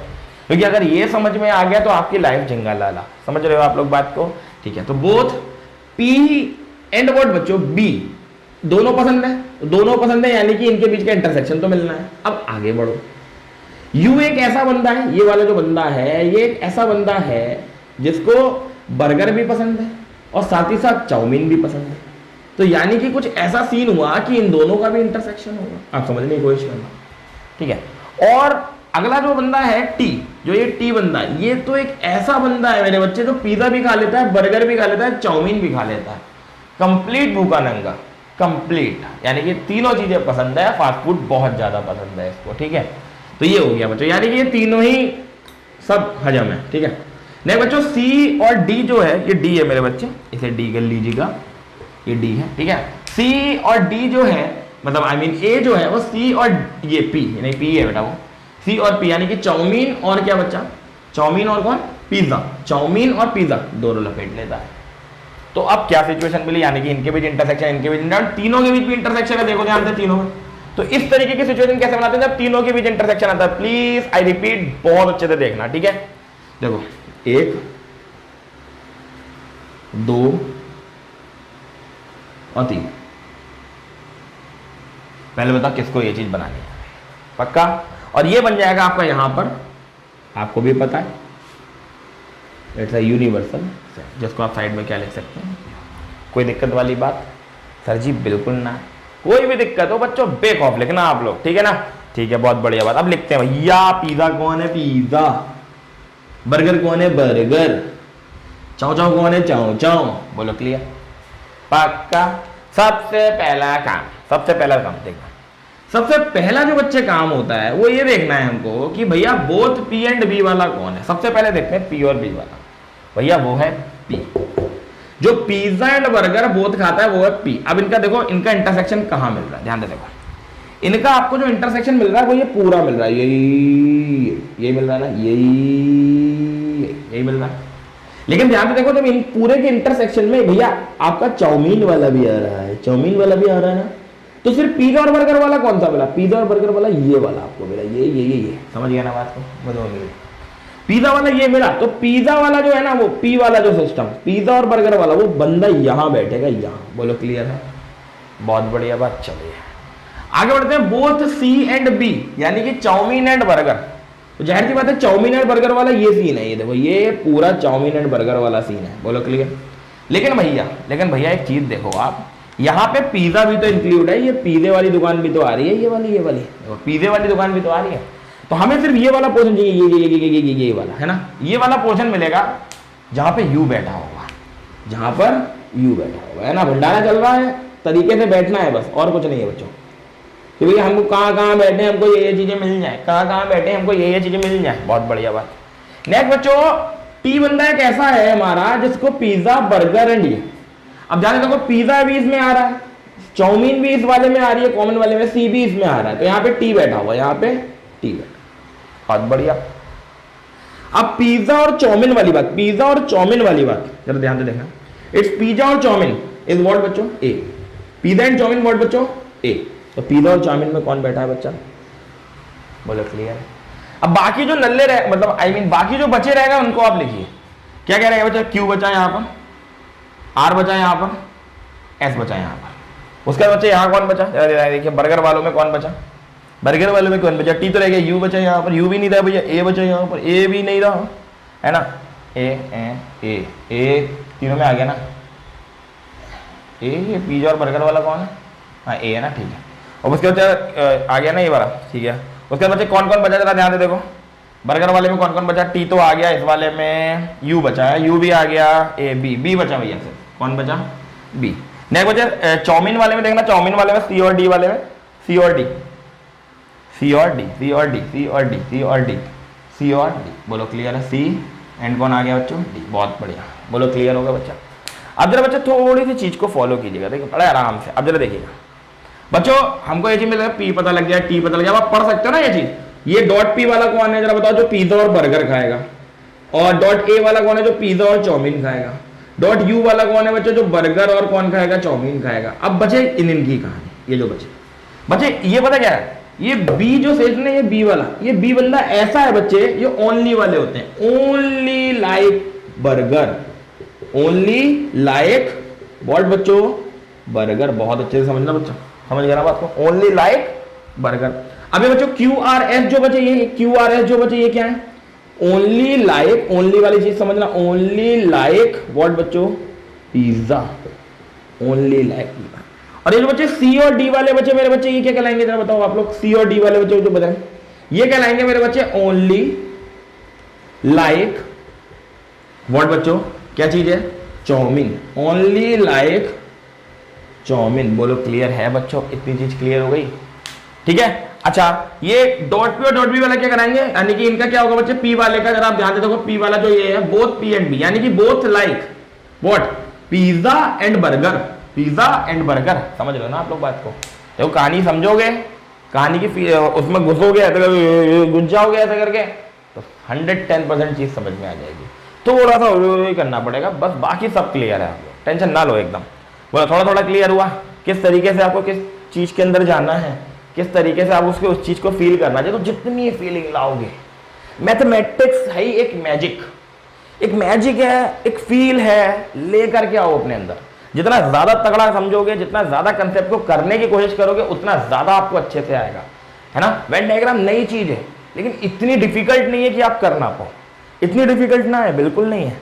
क्योंकि अगर ये समझ में आ गया तो आपकी लाइफ जिंगा लाला। समझ रहे हो आप लोग बात को, ठीक है। तो बोथ पी एंड व्हाट बच्चों, बी दोनों पसंद है, दोनों पसंद है यानी कि इनके बीच का इंटरसेक्शन तो मिलना है। अब आगे बढ़ो। यू एक ऐसा बंदा है, ये वाला जो बंदा है ये एक ऐसा बंदा है जिसको बर्गर भी पसंद है और साथ ही साथ चाउमीन भी पसंद है। तो यानी कि कुछ ऐसा सीन हुआ कि इन दोनों का भी इंटरसेक्शन होगा। आप समझने की कोशिश करना, ठीक है। और अगला जो बंदा है टी, जो ये टी बंदा है, ये तो एक ऐसा बंदा है मेरे बच्चे जो पिज्जा भी खा लेता है, बर्गर भी खा लेता है, चाउमीन भी खा लेता है। कंप्लीट भूखा नंगा, कंप्लीट, यानी कि तीनों चीजें पसंद है, फास्ट फूड बहुत ज्यादा पसंद है इसको, ठीक है। तो ये हो गया बच्चों, यानी कि ये तीनों ही सब हजम है, ठीक है। नहीं बच्चों सी और डी जो है, ये डी है मेरे बच्चे, इसे डी कर लीजिएगा, ये डी है, ठीक है। सी और डी जो है, मतलब आई मीन ए जो है वो सी और ये पी, नहीं पी है बेटा वो, सी और पी, यानी कि चाउमीन और क्या बच्चा, चाउमीन और कौन, पिज्जा, चाउमीन और पिज्जा दोनों लपेट लेता है। तो अब क्या सिचुएशन मिली, यानी कि इनके बीच इंटरसेक्शन, इनके बीच इंटरसेक्शन, तीनों के बीच भी इंटरसेक्शन है, देखो ध्यान से तीनों में। तो इस तरीके की सिचुएशन कैसे बनाते हैं जब तीनों के बीच इंटरसेक्शन आता है। प्लीज आई रिपीट, बहुत अच्छे से देखना, ठीक है। देखो 1 2 और 3, पहले बताओ किसको ये चीज बनानी है, पक्का। और ये बन जाएगा आपका यहां पर, आपको भी पता है, इट्स अ यूनिवर्सल, जिसको आप साइड में क्या लिख सकते हैं। कोई दिक्कत वाली बात सर जी, बिल्कुल ना, कोई भी दिक्कत हो बच्चों बेखौफ लिखना आप लोग, ठीक है ना, ठीक है, बहुत बढ़िया बात। अब लिखते हैं भैया, पिज्जा कौन है, पिज्जा, बर्गर कौन है, बर्गर, चाउ चाउ कौन है, चाउ चाउ। बोलो क्लियर, पक्का। सबसे पहला काम देखना, सबसे पहला जो बच्चे काम होता है वो ये देखना है हमको कि भैया बोथ पी एंड बी वाला कौन है। सबसे पहले देखते हैं पी और बी वाला, भैया वो है पी। जो पिज्जा एंड बर्गर बोथ खाता है वो है पी। अब इनका देखो, इनका इंटरसेक्शन कहां मिल रहा है, ध्यान से देखो। इनका आपको जो इंटरसेक्शन मिल रहा है वो ये पूरा मिल रहा है, यही मिल रहा है ना, यही ले, यही मिल रहा है। लेकिन ध्यान से देखो, जब इन पूरे के इंटरसेक्शन में भैया आपका चाउमीन वाला भी आ रहा है, चाउमीन वाला भी आ रहा है ना, तो सिर्फ पिज्जा और बर्गर वाला कौन सा मिला? पिज्जा और बर्गर वाला ये वाला आपको मिला, ये समझ गया ना बात को? बताओ, पिज्जा वाला ये मिला, तो पिज्जा वाला जो है ना, वो पी वाला जो सिस्टम, पिज्जा और बर्गर वाला, वो बंदा यहां बैठेगा, यहां। बोलो क्लियर है? बहुत बढ़िया बात। चलिए आगे बढ़ते हैं। बोथ सी एंड बी, यानी कि चाउमीन एंड बर्गर। तो जाहिर सी बात है चाउमीन एंड बर्गर वाला ये सीन है, ये देखो, ये पूरा चाउमीन एंड बर्गर वाला सीन है। बोलो क्लियर? लेकिन भैया एक चीज देखो आप, यहाँ पे पिज्जा भी तो इंक्लूड है, ये पिज्जे वाली दुकान भी तो आ रही है, ये वाली पिज्जे वाली दुकान भी तो आ रही है। तो हमें सिर्फ ये वाला पोर्शन चाहिए, ये वाला है ना, ये वाला पोर्शन मिलेगा जहां पे यू बैठा होगा, जहां पर यू बैठा होगा, है ना। भंडारा चल रहा है, तरीके से बैठना है बस, और कुछ नहीं है बच्चों। कि भैया हमको कहाँ बैठे, हमको ये चीजें मिल जाए, कहाँ बैठे हमको ये चीजें मिल जाए। बहुत बढ़िया बात। नेक्स्ट बच्चों, टी बंदा एक ऐसा है हमारा जिसको पिज्जा, बर्गर एंड ये। अब जाने देखो, पिज्जा भी इसमें आ रहा है, चाउमीन भी इस वाले में आ रही है, कॉमन वाले में, सी भी इसमें आ रहा है, तो यहाँ पे टी बैठा हुआ, यहाँ पे टी बैठा। बहुत बढ़िया। अब पिज्जा और चाउमीन वाली बात, पिज्जा और चाउमीन वाली बात जरा ध्यान से देखना। इट्स पिज्जा और चाउमीन इज व्हाट बच्चों? ए। पिज्जा एंड चाउमीन व्हाट बच्चों? ए। तो पिज्जा और चाउमीन में कौन बैठा है बच्चा? बोलो क्लियर? अब बाकी जो नल्ले रहे, मतलब आई मीन बाकी जो बचे रहेगा उनको आप लिखिए। क्या कह रहे हैं बच्चा? क्यू बचा यहाँ पर, आर बचा यहाँ पर, एस बचा यहाँ पर। उसके बाद बच्चे यहाँ कौन बचा? देखिए बर्गर वालों में कौन बचा? बर्गर वालों में कौन बचा? टी तो रह गया, यू बचा यहाँ पर, यू भी नहीं रहा भैया, ए बचा यहाँ पर, ए भी नहीं रहा, है ना। ए तीनों में आ गया ना। ए पिज्जा और बर्गर वाला कौन है? हाँ ए है ना, ठीक है। और उसके बाद आ गया ना ये वाला, ठीक है। उसके बाद बच्चे कौन कौन बचा, जरा ध्यान से देखो। बर्गर वाले में कौन कौन बचा? टी तो आ गया, इस वाले में यू बचा है, यू भी आ गया, ए बी बचा भैया से, कौन बचा? बी। नेक्स्ट बचा चाउमीन वाले में, देखना चाउमीन वाले में सी और डी वाले में, सी और डी, सी और डी, सी और डी, सी और डी, सी और डी, सी और डी। बोलो क्लियर है? सी एंड कौन आ गया बच्चों? डी। बहुत बढ़िया। बोलो क्लियर होगा बच्चा? अब जरा बच्चा थोड़ी सी चीज को फॉलो कीजिएगा, देखिए बड़े आराम से। अब जरा देखिएगा बच्चों, हमको ये चीज मिल गया, पी पता लग गया, टी पता लग गया, आप पढ़ सकते हो ना ये चीज। ये डॉट पी वाला कौन है जरा बताओ? जो पिज्जा और बर्गर खाएगा। और डॉट ए वाला कौन है? जो पिज्जा और चाउमीन खाएगा। डॉट यू वाला कौन है बच्चों? जो बर्गर और कौन खाएगा? चाउमीन खाएगा। अब बचे इनकी कहानी, ये जो बचे ये पता क्या है? ये बी जो सेक्शन है, ये बी वाला, ये बी बंदा ऐसा है बच्चे, ये ओनली वाले होते हैं, only like burger, only like what बच्चों? बर्गर। बहुत अच्छे से समझना बच्चा, समझ गया ना बात को? Only like burger. अभी बच्चों क्यू आर एस जो बचे, ये क्यू आर एस जो बचे, ये क्या है? ओनली लाइक, ओनली वाली चीज समझना, ओनली लाइक व्हाट बच्चों? Pizza, only like pizza. और ये जो बच्चे सी और डी वाले बच्चे मेरे बच्चे, ये क्या कहलाएंगे जरा बताओ आप लोग? सी और डी वाले बच्चे जो बताएं, ये कहलाएंगे मेरे बच्चे ओनली लाइक व्हाट बच्चों? क्या चीज है? Chow mein, only like chow mein. बोलो क्लियर है बच्चों? इतनी चीज क्लियर हो गई, ठीक है। अच्छा, ये डॉट पी और डॉट बी वाला क्या कराएंगे? यानी कि इनका क्या होगा बच्चे? पी वाले का जरा आप ध्यान से देखो, पी वाला जो ये है, बोथ पी एंड बी, यानी कि both like what? Pizza and burger, pizza and burger. समझ लो ना आप लोग बात को? देखो कहानी समझोगे, कहानी की उसमें घुसोगे, घुस जाओगे ऐसे करके, तो 110% चीज समझ में आ जाएगी। थोड़ा सा करना पड़ेगा बस, बाकी सब क्लियर है। आप लोग टेंशन ना लो एकदम। बोला थोड़ा थोड़ा क्लियर हुआ? किस तरीके से आपको किस चीज के अंदर जाना है, किस तरीके से आप उसके उस चीज को फील करना चाहिए, तो जितनी फीलिंग लाओगे। मैथमेटिक्स है एक मैजिक, एक मैजिक है, एक फील है, लेकर के आओ अपने अंदर। जितना ज्यादा तगड़ा समझोगे, जितना ज्यादा कंसेप्ट को करने की कोशिश करोगे, उतना ज्यादा आपको अच्छे से आएगा, है ना। वेन डायग्राम नई चीज है, लेकिन इतनी डिफिकल्ट नहीं है कि आप कर ना पाओ। इतनी डिफिकल्ट ना है, बिल्कुल नहीं है,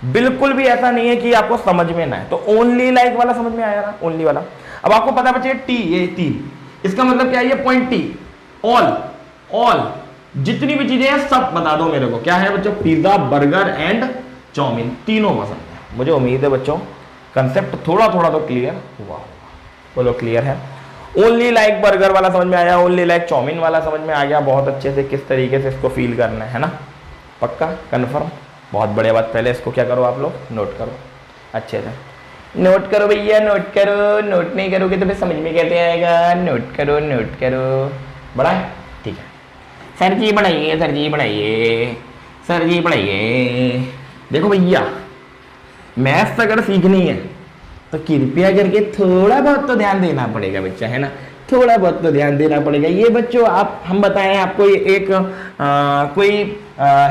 बिल्कुल भी ऐसा नहीं है कि आपको समझ में ना है। तो ओनली लाइक वाला समझ में आया ना, ओनली वाला। अब आपको पता बचे टी, ये तीन, इसका मतलब क्या है? ये पॉइंट टी, ऑल जितनी भी चीजें हैं सब बता दो मेरे को। क्या है बच्चों? पिज्जा, बर्गर एंड चाउमीन, तीनों पसंद है। मुझे उम्मीद है बच्चों कंसेप्ट थोड़ा थोड़ा तो क्लियर हुआ होगा। बोलो क्लियर है? ओनली लाइक बर्गर वाला समझ में आया, ओनली लाइक चाउमीन वाला समझ में आ गया बहुत अच्छे से, किस तरीके से इसको फील करना है ना। पक्का कन्फर्म? बहुत बढ़िया बात। पहले इसको क्या करो आप लोग? नोट करो अच्छे से, नोट करो भैया, नोट करो। नोट नहीं करोगे तो फिर समझ में कैसे आएगा? नोट करो, नोट करो। बड़ा है? ठीक है सर जी, बढ़ाइए सर जी, बढ़ाइए सर जी पढ़ाइए। देखो भैया, मैथ्स अगर सीखनी है तो कृपया करके थोड़ा बहुत तो ध्यान देना पड़ेगा बच्चा, है ना, थोड़ा बहुत तो ध्यान देना पड़ेगा। ये बच्चों आप हम बताएं आपको, ये एक कोई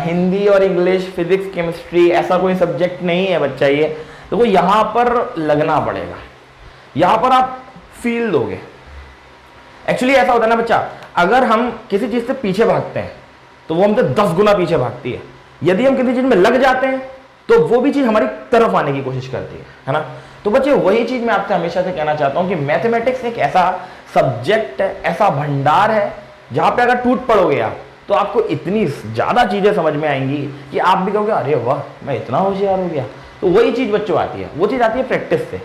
हिंदी और इंग्लिश, फिजिक्स, केमिस्ट्री ऐसा कोई सब्जेक्ट नहीं है बच्चा ये। तो यहाँ पर लगना पड़ेगा, यहाँ पर आप फील दोगे। एक्चुअली ऐसा होता है ना बच्चा, अगर हम किसी चीज से पीछे भागते हैं तो वो हमसे 10 गुना पीछे भागती है। यदि हम किसी चीज में लग जाते हैं तो वो भी चीज हमारी तरफ आने की कोशिश करती है ना। तो बच्चे वही चीज मैं आपसे हमेशा से कहना चाहता हूं कि मैथमेटिक्स एक ऐसा सब्जेक्ट है, ऐसा भंडार है जहां पे अगर टूट पड़ोगे आप तो आपको इतनी ज्यादा चीजें समझ में आएंगी कि आप भी कहोगे अरे वाह मैं इतना होशियार हो गया। तो वही चीज बच्चों आती है, वो चीज आती है प्रैक्टिस से।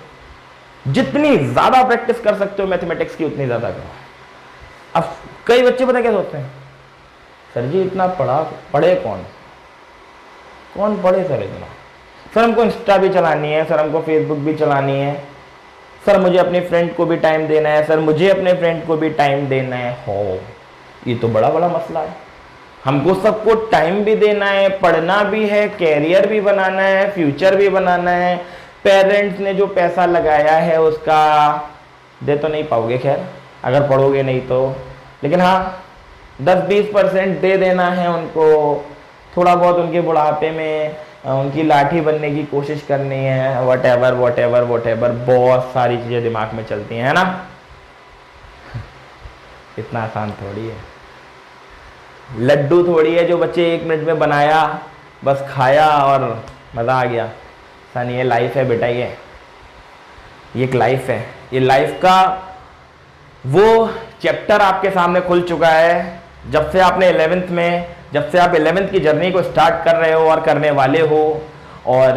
जितनी ज्यादा प्रैक्टिस कर सकते हो मैथमेटिक्स की उतनी ज्यादा करो। अब कई बच्चे पता क्या सोचते हैं, सर जी इतना पढ़े कौन पढ़े सर इतना, सर हमको इंस्टा भी चलानी है, सर हमको फेसबुक भी चलानी है, सर मुझे अपने फ्रेंड को भी टाइम देना है, सर मुझे अपने फ्रेंड को भी टाइम देना है। हो, ये तो बड़ा बड़ा मसला है। हमको सबको टाइम भी देना है, पढ़ना भी है, कैरियर भी बनाना है, फ्यूचर भी बनाना है। पेरेंट्स ने जो पैसा लगाया है उसका दे तो नहीं पाओगे खैर, अगर पढ़ोगे नहीं तो, लेकिन हाँ 10-20% दे देना है उनको। थोड़ा बहुत उनके बुढ़ापे में उनकी लाठी बनने की कोशिश करनी है। वट एवर बहुत सारी चीजें दिमाग में चलती हैं, है ना। इतना आसान थोड़ी है, लड्डू थोड़ी है जो बच्चे 1 मिनट में बनाया, बस खाया और मजा आ गया। सन ये लाइफ है बेटा, ये एक लाइफ है। ये लाइफ का वो चैप्टर आपके सामने खुल चुका है जब से आपने 11th में, जब से आप 11th की जर्नी को स्टार्ट कर रहे हो और करने वाले हो, और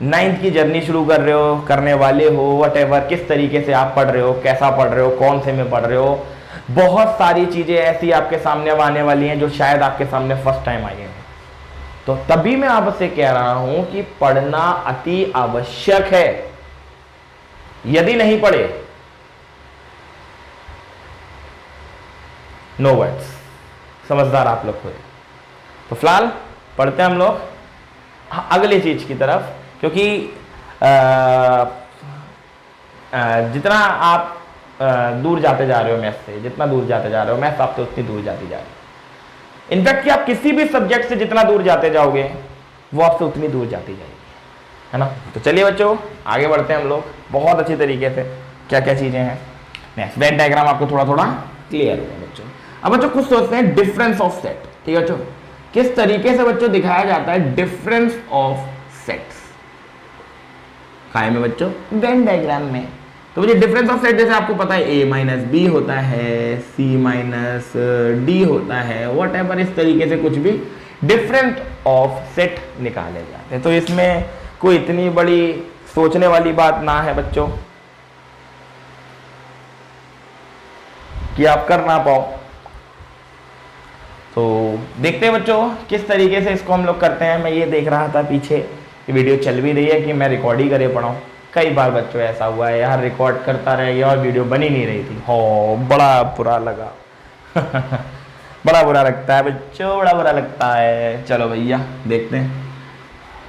9th की जर्नी शुरू कर रहे हो, करने वाले हो। वट किस तरीके से आप पढ़ रहे हो, कैसा पढ़ रहे हो, कौन से में पढ़ रहे हो, बहुत सारी चीजें ऐसी आपके सामने अब आने वाली हैं जो शायद आपके सामने फर्स्ट टाइम आई हैं। तो तभी मैं आपसे कह रहा हूं कि पढ़ना अति आवश्यक है। यदि नहीं पढ़े नो वर्ड्स, समझदार आप लोग खुद। तो फिलहाल पढ़ते हैं हम लोग अगली चीज की तरफ, क्योंकि जितना आप दूर जाते जा रहे हो मैथ से, जितना दूर जाते जा रहे हो मैथ आपसे उतनी दूर जाती जा रही है। इनफैक्ट कि आप किसी भी सब्जेक्ट से जितना दूर जाते जाओगे वो आपसे उतनी दूर जाती जाएगी, है ना। तो चलिए बच्चों आगे बढ़ते हैं हम लोग बहुत अच्छी तरीके से। क्या क्या चीजें हैं, नेक्स्ट वेन डायग्राम आपको थोड़ा थोड़ा क्लियर होगा बच्चों। अब बच्चों कुछ सोचते हैं डिफरेंस ऑफ सेट, ठीक है बच्चों, किस तरीके से बच्चों दिखाया जाता है डिफरेंस ऑफ सेट्स काय में बच्चों, वेन डायग्राम में। तो मुझे डिफरेंस ऑफ सेट जैसे आपको पता है a माइनस बी होता है, c माइनस डी होता है, वट एवर, इस तरीके से कुछ भी डिफरेंस ऑफ सेट निकाले जाते हैं। तो इसमें कोई इतनी बड़ी सोचने वाली बात ना है बच्चों कि आप कर ना पाओ। तो देखते हैं बच्चों किस तरीके से इसको हम लोग करते हैं। मैं ये देख रहा था पीछे कि वीडियो चल भी रही है कि मैं रिकॉर्ड ही करे पढ़ाऊँ। कई बार बच्चों ऐसा हुआ है यार, रिकॉर्ड करता रह गया और वीडियो बनी नहीं रही थी। हो, बड़ा बुरा लगा बड़ा बुरा लगता है बच्चों, बड़ा बुरा लगता है। चलो भैया देखते हैं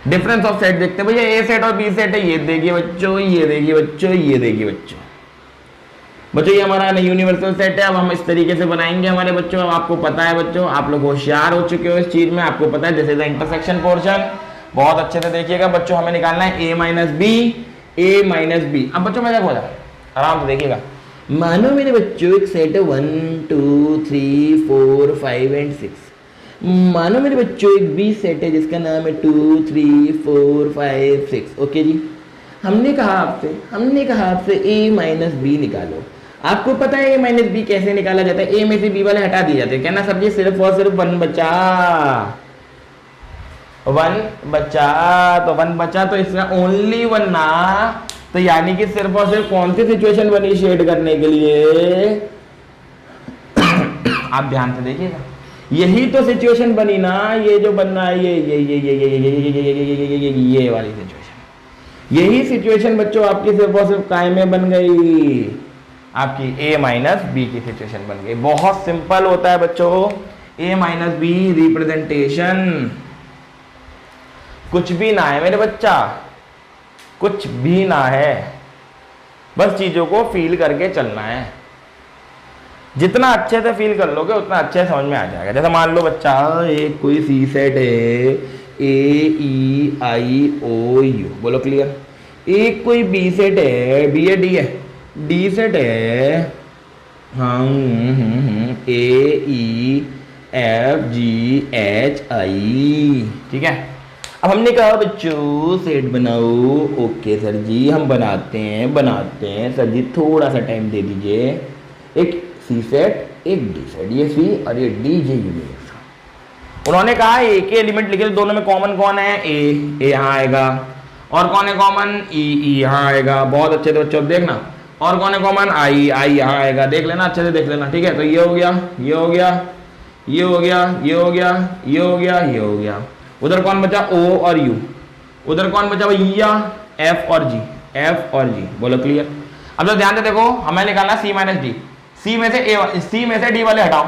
डिफरेंस ऑफ सेट, देखते हैं भैया। ए सेट और बी सेट है, ये देखिए बच्चों, ये देखिए बच्चों, ये देखिए बच्चों। बच्चों ये हमारा यूनिवर्सल सेट है। अब हम इस तरीके से बनाएंगे हमारे बच्चों। अब आपको पता है बच्चों, आप लोग होशियार हो चुके हो इस चीज में, आपको पता है this is the intersection portion. बहुत अच्छे से देखिएगा बच्चों, हमें निकालना है a minus B, a minus B. अब बच्चों मैं बोला आराम से देखिएगा। मानो मेरे बच्चों एक सेट है 1 2 3 4 5 एंड 6। मानो मेरे बच्चों एक बी सेट है जिसका नाम है 2 3 4 5 6। ओके जी, हमने कहा आपसे a माइनस बी निकालो। आपको पता है a माइनस बी कैसे निकाला जाता है? a में से b वाले हटा दिए जाते हैं। कहना सर जी सिर्फ और सिर्फ 1 बचा, 1 बचा, तो 1 बचा तो इसका ओनली 1 ना, तो यानी कि सिर्फ और सिर्फ कौन सी सिचुएशन बनी शेड करने के लिए? आप ध्यान से देखिएगा, यही तो सिचुएशन बनी ना, ये जो बन रहा है ये वाली सिचुएशन। यही सिचुएशन बच्चों आपकी सिर्फ और सिर्फ काय में बन गई, आपकी a माइनस बी की सिचुएशन बन गई। बहुत सिंपल होता है बच्चों, a माइनस बी रिप्रेजेंटेशन कुछ भी ना है मेरे बच्चा, कुछ भी ना है, बस चीजों को फील करके चलना है। जितना अच्छे से फील कर लोगे उतना अच्छे से समझ में आ जाएगा। जैसे मान लो बच्चा एक कोई सी सेट है, AEIOU, बोलो क्लियर। एक कोई बी सेट है, बी है डी है, डी सेट है, हाँ AEFGHI, ठीक है। अब हमने कहा बच्चों सेट बनाओ, ओके सर जी हम बनाते हैं सर जी, थोड़ा सा टाइम दे दीजिए। एक सी सेट एक डी सेट, ये सी और ये डी, ये यूनिवर्स। उन्होंने कहा ए के एलिमेंट लिखे, दोनों में कॉमन कौन है, ए यहाँ आएगा, और कौन है कॉमन, ई यहाँ आएगा। बहुत अच्छे से बच्चों देखना। और कौन है कॉमन, आई यहाँ आएगा, देख लेना अच्छे से देख लेना, ठीक है। तो ये हो गया, ये हो गया, ये हो गया, ये हो गया, ये हो गया, ये हो गया। उधर कौन बचा, ओ और यू। उधर कौन बचा भैया, एफ और जी, एफ और जी, बोलो क्लियर। अब जब ध्यान से देखो, हमें निकालना सी माइनस डी। सी में से डी वाले हटाओ,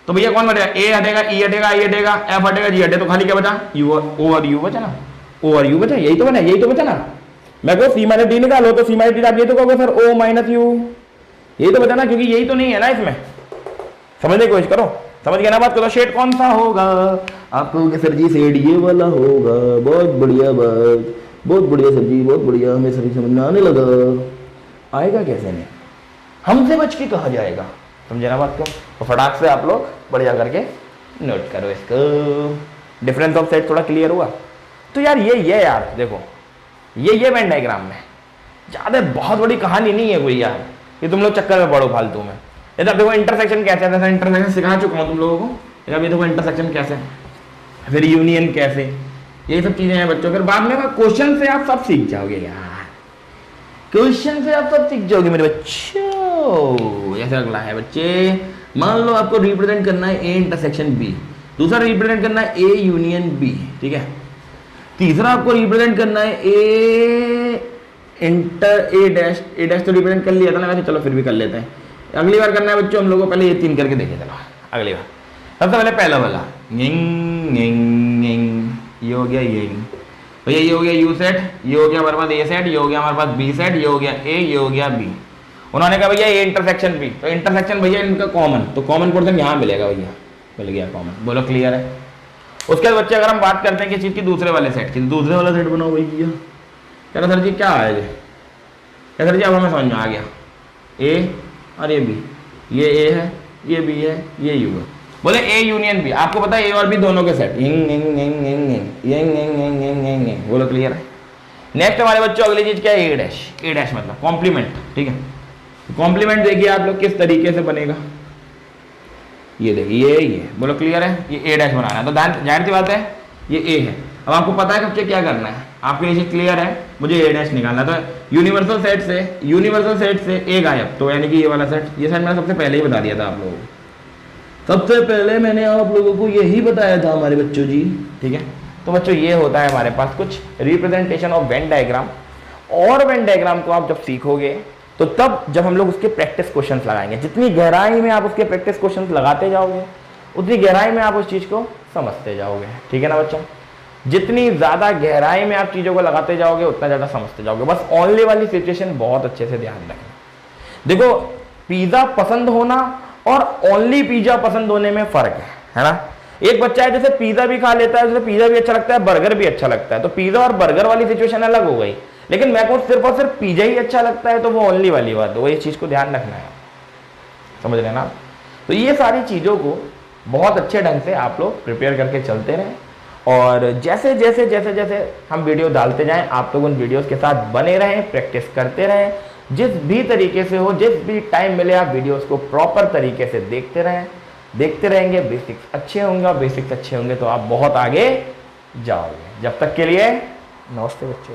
तो भैया कौन बचेगा, ए हटेगा, ई हटेगा, आई हटेगा, एफ हटेगा, जी हटे, तो खाली क्या बचा, यू, ओ और यू बचा ना, ओ और यू बचा, यही तो बना, यही तो बचा ना। मैं कहूँ सी माइनस डी निकालो, तो सी माइनस डी आप ये तो कहोगे सर ओ माइनस यू, यही तो बचा ना, क्योंकि यही तो नहीं है ना इसमें। समझने की कोशिश करो, समझ गया ना बात। करो शेड कौन सा होगा, आप कहोगे सर जी शेड ये वाला होगा। बहुत बढ़िया बात, बहुत बढ़िया सर जी, बहुत बढ़िया, हमें सभी समझ में आने लगा। आएगा कैसे नहीं, हमसे बच के कहा जाएगा, समझे ना बात को। तो फटाक से आप लोग बढ़िया करके नोट करो इसको। डिफरेंस ऑफ सेट थोड़ा क्लियर हुआ। तो यार ये यार देखो, ये वेन डायग्राम में ज्यादा बहुत बड़ी कहानी नहीं है कोई यार, ये तुम लोग चक्कर में पड़ो फालतू में। ये देखो इंटरसेक्शन कैसे है, इंटरसेक्शन सिखा चुका हूँ तुम लोगों को। अभी देखो इंटरसेक्शन कैसे, फिर यूनियन कैसे, ये सब चीजें हैं बच्चों। फिर बाद में क्वेश्चन से आप सब सीख जाओगे यार, क्वेश्चन से आप सब सीख जाओगे मेरे बच्चों। ऐसा अगला है बच्चे, मान लो आपको रिप्रेजेंट करना है ए इंटरसेक्शन बी, दूसरा रिप्रेजेंट करना है ए यूनियन बी, ठीक है। तीसरा आपको रिप्रेजेंट करना है ए डैश, ए डैश तो रिप्रेजेंट कर लिया था ना वैसे, चलो फिर भी कर लेते हैं। अगली बार करना है बच्चों हम लोगों को, पहले ये 3 करके देखे चलो अगली बार। सबसे पहले पहला वाला ये हो गया, ये हो गया यू सेट, ये हो गया हमारे पास ए सेट, ये हो गया हमारे पास बी सेट, ये हो गया ए, ये हो गया बी। उन्होंने कहा भैया ए इंटरसेक्शन बी, तो इंटरसेक्शन भैया इनका कॉमन, तो कॉमन पोर्शन यहाँ मिलेगा भैया, मिल गया कॉमन, बोलो क्लियर है। उसके बाद बच्चे अगर हम बात करते हैं किसी चीज की दूसरे वाले सेट की, दूसरे वाला सेट बनाओ भैया। कह रहा सर जी क्या है, क्या सर जी अब हमें समझ में आ गया, ए और ये बी, ये ए है, ये बी है, ये यू है, बोले ए यूनियन बी। आपको पता है ए और बी दोनों के सेट, बोलो क्लियर है। नेक्स्ट हमारे बच्चों अगली चीज क्या है, ए डैश। ए डैश मतलब कॉम्प्लीमेंट, ठीक है। कॉम्प्लीमेंट देखिए आप लोग किस तरीके से बनेगा, ये देखिए ये, बोलो क्लियर है। ये ए डैश बनाना है, तो जाहिर सी बात है ये ए है। अब आपको पता है बच्चे क्या करना है, आपको ये चीज क्लियर है, मुझे ए डैश निकालना है। तो यूनिवर्सल सेट से ए गायब, तो यानी कि ये वाला सेट, ये सेट मैंने सबसे पहले ही बता दिया था आप लोगों को, सबसे पहले मैंने आप लोगों को यही बताया था हमारे बच्चों जी, ठीक है। तो बच्चों ये होता है हमारे पास कुछ रिप्रेजेंटेशन ऑफ वेन डायग्राम। और वेन डायग्राम को आप जब सीखोगे तो तब जब हम लोग उसके प्रैक्टिस क्वेश्चंस लगाएंगे, जितनी गहराई में आप उसके प्रैक्टिस क्वेश्चंस लगाते जाओगे उतनी गहराई में आप उस चीज को समझते जाओगे, ठीक है ना बच्चों। जितनी ज्यादा गहराई में आप चीजों को लगाते जाओगे उतना ज्यादा समझते जाओगे। बस ओनली वाली सिचुएशन बहुत अच्छे से ध्यान रखना। देखो पिज्जा पसंद होना और ओनली पिज्जा पसंद होने में फर्क है ना। एक बच्चा है जैसे पिज्जा भी खा लेता है, जैसे पिज्जा भी अच्छा लगता है, बर्गर भी अच्छा लगता है, तो पिज्जा और बर्गर वाली सिचुएशन अलग हो गई। लेकिन मैं को सिर्फ और सिर्फ पिज्जा ही अच्छा लगता है, तो वो ओनली वाली बात है, वो ये चीज को ध्यान रखना है, समझ रहे ना। तो ये सारी चीजों को बहुत अच्छे ढंग से आप लोग प्रिपेयर करके चलते रहें, और जैसे जैसे जैसे जैसे हम वीडियो डालते जाएं आप लोग उन वीडियोस के साथ बने रहें, प्रैक्टिस करते रहें। जिस भी तरीके से हो, जिस भी टाइम मिले आप वीडियोस को प्रॉपर तरीके से देखते रहें, देखते रहेंगे। बेसिक्स अच्छे होंगे, और बेसिक्स अच्छे होंगे तो आप बहुत आगे जाओगे। जब तक के लिए नमस्ते बच्चों।